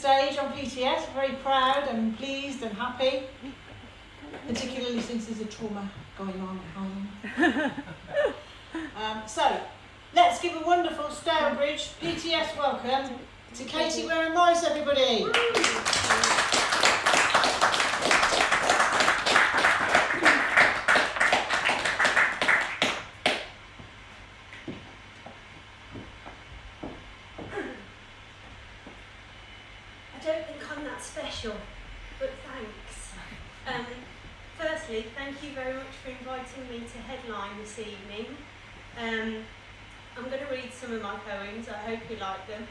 stage on PTS, very proud and pleased and happy, particularly since there's a trauma going on at home. So, let's give a wonderful Stourbridge PTS welcome to Katy wearing Morris, everybody. I don't think I'm that special, but thanks. Firstly, thank you very much for inviting me to headline this evening. I'm going to read some of my poems, I hope you like them.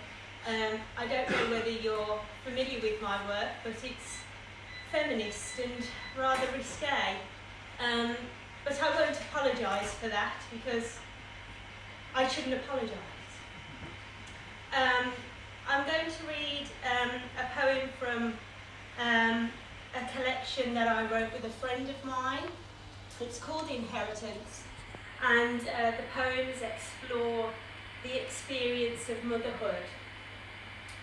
I don't know whether you're familiar with my work, but it's feminist and rather risque. But I won't apologise for that, because I shouldn't apologise. I'm going to read a poem from a collection that I wrote with a friend of mine. It's called Inheritance, and the poems explore the experience of motherhood.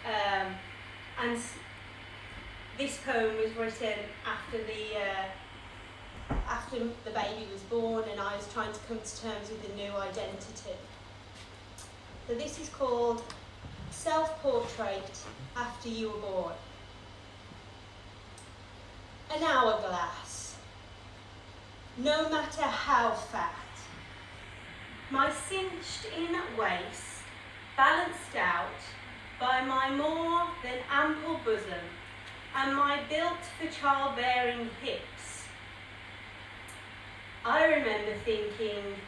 And this poem was written after the baby was born, and I was trying to come to terms with a new identity. So this is called Self-Portrait After You Were Born. An hourglass, no matter how fat, my cinched-in waist balanced out by my more than ample bosom and my built-for-childbearing hips. I remember thinking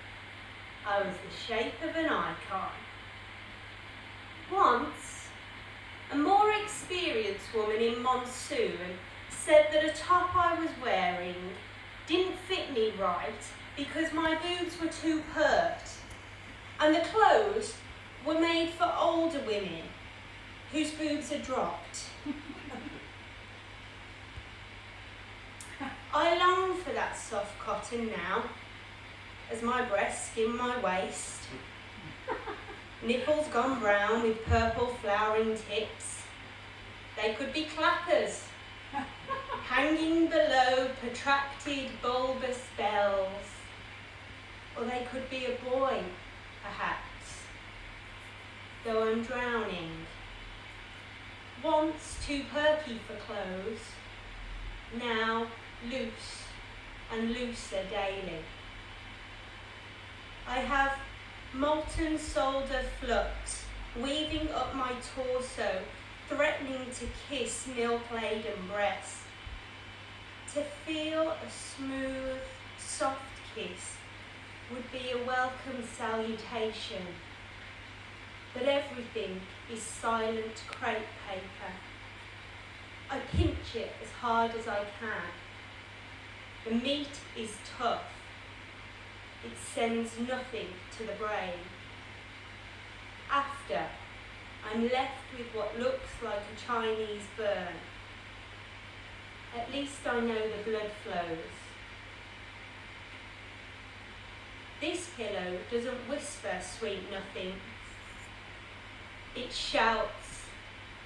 I was the shape of an icon. Once, a more experienced woman in Monsoon said that a top I was wearing didn't fit me right because my boobs were too pert, and the clothes were made for older women whose boobs had dropped. I long for that soft cotton now, as my breasts skim my waist, nipples gone brown with purple flowering tips. They could be clappers, hanging below protracted bulbous bells, or they could be a boy, perhaps, though I'm drowning. Once too perky for clothes, now loose and looser daily. I have molten solder flux weaving up my torso, threatening to kiss milk-laden breast. To feel a smooth, soft kiss would be a welcome salutation, but everything is silent crepe paper. I pinch it as hard as I can. The meat is tough. It sends nothing to the brain. After, I'm left with what looks like a Chinese burn. At least I know the blood flows. This pillow doesn't whisper sweet nothings. It shouts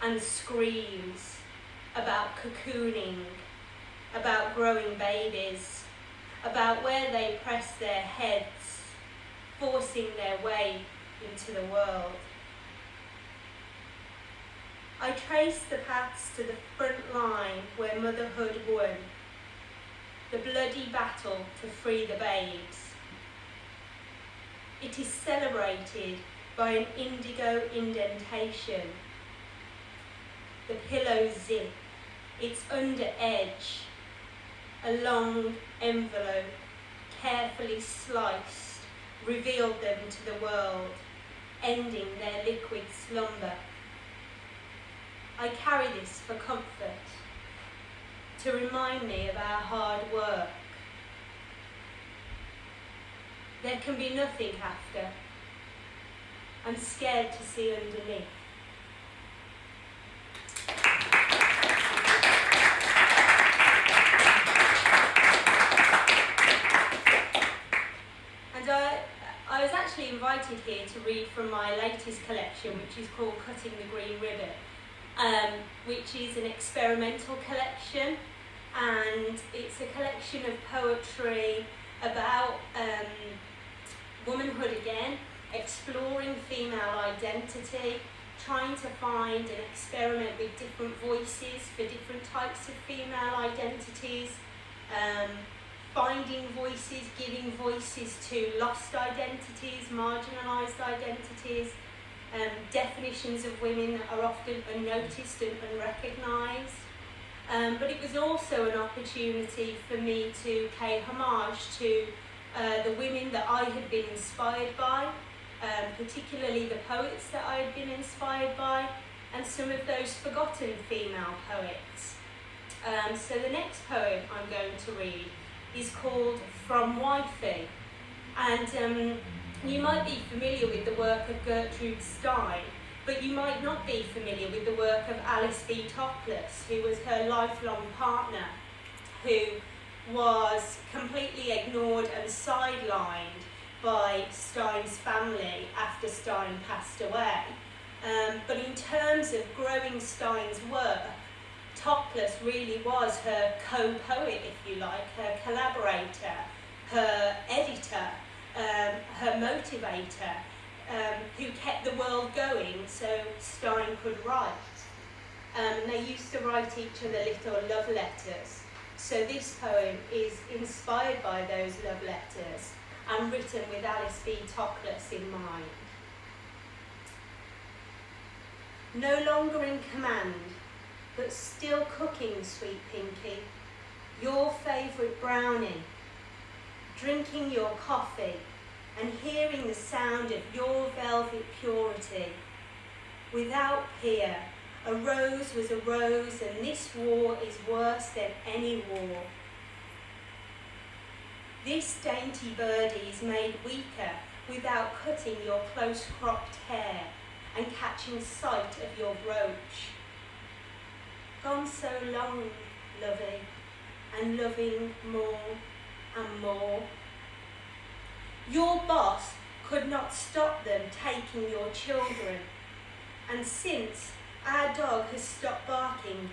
and screams about cocooning, about growing babies, about where they press their heads, forcing their way into the world. I trace the paths to the front line where motherhood won, the bloody battle to free the babes. It is celebrated by an indigo indentation. The pillow zip, its under edge, a long envelope, carefully sliced, revealed them to the world, ending their liquid slumber. I carry this for comfort, to remind me of our hard work. There can be nothing after. I'm scared to see underneath. And I was actually invited here to read from my latest collection, which is called Cutting the Green Ribbon. which is an experimental collection, and it's a collection of poetry about womanhood again, exploring female identity, trying to find and experiment with different voices for different types of female identities, finding voices, giving voices to lost identities, marginalised identities, definitions of women that are often unnoticed and unrecognised. But it was also an opportunity for me to pay homage to the women that I had been inspired by, particularly the poets that I had been inspired by, and some of those forgotten female poets. So the next poem I'm going to read is called From Wifey, and you might be familiar with the work of Gertrude Stein, but you might not be familiar with the work of Alice B. Toklas, who was her lifelong partner, who was completely ignored and sidelined by Stein's family after Stein passed away. But in terms of growing Stein's work, Toklas really was her co-poet, if you like, her collaborator, her editor, her motivator, who kept the world going so Stein could write. And they used to write each other little love letters. So this poem is inspired by those love letters and written with Alice B. Toklas in mind. No longer in command, but still cooking, sweet Pinky, your favourite brownie, drinking your coffee and hearing the sound of your velvet purity. Without peer, a rose was a rose, and this war is worse than any war. This dainty birdie is made weaker without cutting your close-cropped hair and catching sight of your brooch. Gone so long, lovey, and loving more and more. Your boss could not stop them taking your children, and since our dog has stopped barking,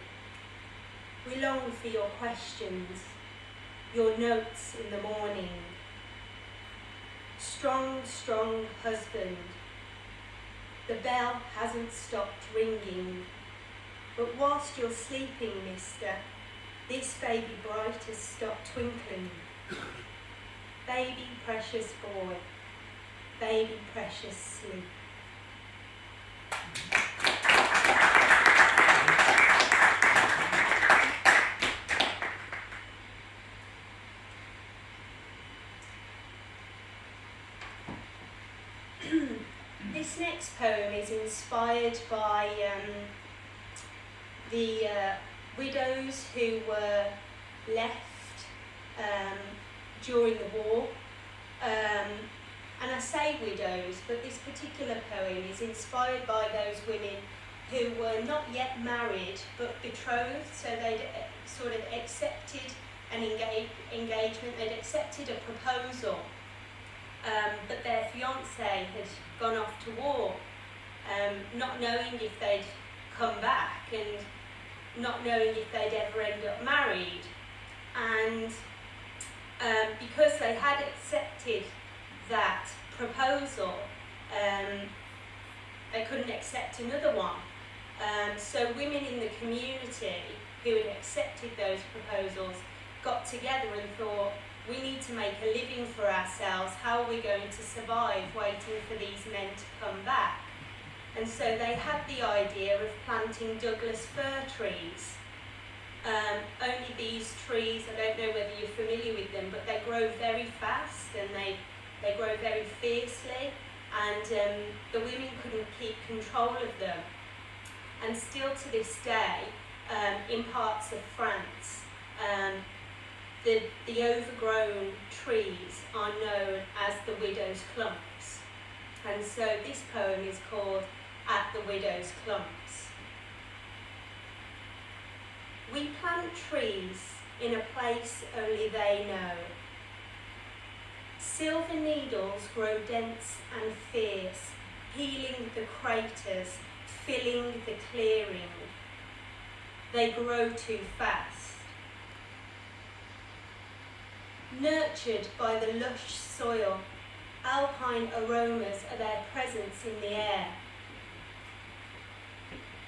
we long for your questions, your notes in the morning. Strong, strong husband, the bell hasn't stopped ringing, but whilst you're sleeping, mister, this baby bright has stopped twinkling. Baby precious boy, baby precious sleep. This next poem is inspired by the widows who were left during the war. And I say widows, but this particular poem is inspired by those women who were not yet married but betrothed, so they'd sort of accepted an engagement, they'd accepted a proposal, but their fiancé had gone off to war, not knowing if they'd come back and not knowing if they'd ever end up married. And because they had accepted that proposal, they couldn't accept another one. So women in the community who had accepted those proposals got together and thought, we need to make a living for ourselves. How are we going to survive waiting for these men to come back? And so they had the idea of planting Douglas fir trees. Only these trees, I don't know whether you're familiar with them, but they grow very fast and they grow very fiercely, and the women couldn't keep control of them. And still to this day, in parts of France, the overgrown trees are known as the widow's clumps. And so this poem is called At the Widow's Clumps. We plant trees in a place only they know. Silver needles grow dense and fierce, healing the craters filling the clearing. They grow too fast. Nurtured by the lush soil, alpine aromas are their presence in the air.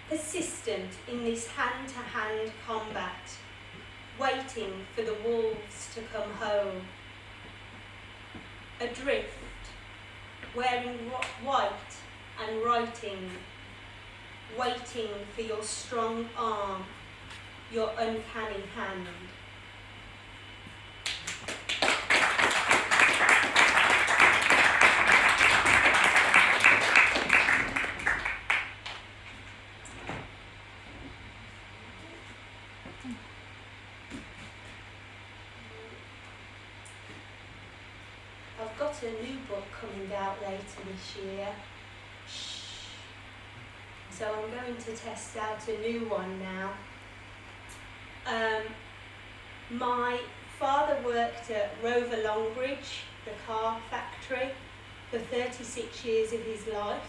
Persistent in this hand-to-hand combat, waiting for the wolves to come home. Adrift, wearing white and writing, waiting for your strong arm, your uncanny hand. I've got a new book coming out later this year. So I'm going to test out a new one now. My father worked at Rover Longbridge, the car factory, for 36 years of his life,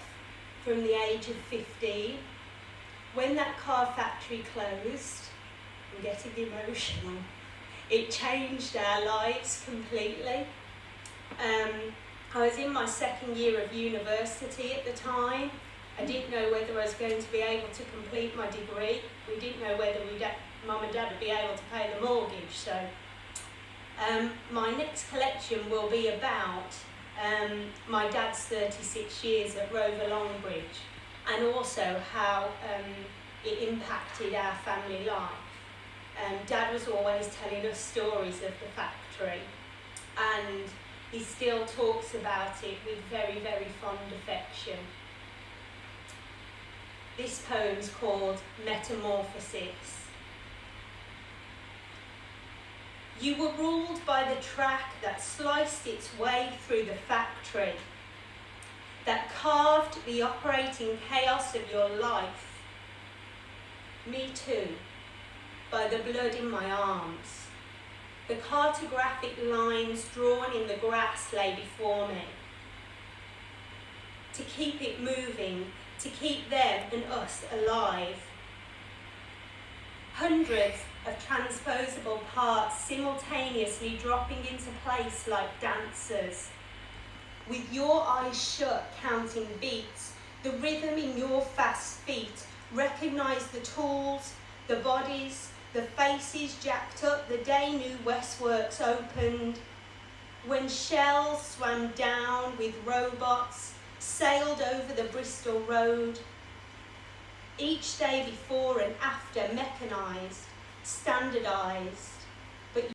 from the age of 15. When that car factory closed, I'm getting emotional, it changed our lives completely. I was in my second year of university at the time. I didn't know whether I was going to be able to complete my degree. We didn't know whether Mum and Dad would be able to pay the mortgage. So my next collection will be about my dad's 36 years at Rover Longbridge, and also how it impacted our family life. Dad was always telling us stories of the factory, and he still talks about it with very, very fond affection. This poem's called Metamorphosis. You were ruled by the track that sliced its way through the factory, that carved the operating chaos of your life. Me too, by the blood in my arms. The cartographic lines drawn in the grass lay before me. To keep it moving, to keep them and us alive. Hundreds of transposable parts simultaneously dropping into place like dancers. With your eyes shut, counting beats, the rhythm in your fast feet, recognise the tools, the bodies, the faces jacked up the day new Westworks opened. When shells swam down with robots, sailed over the Bristol road. Each day before and after mechanised, standardised.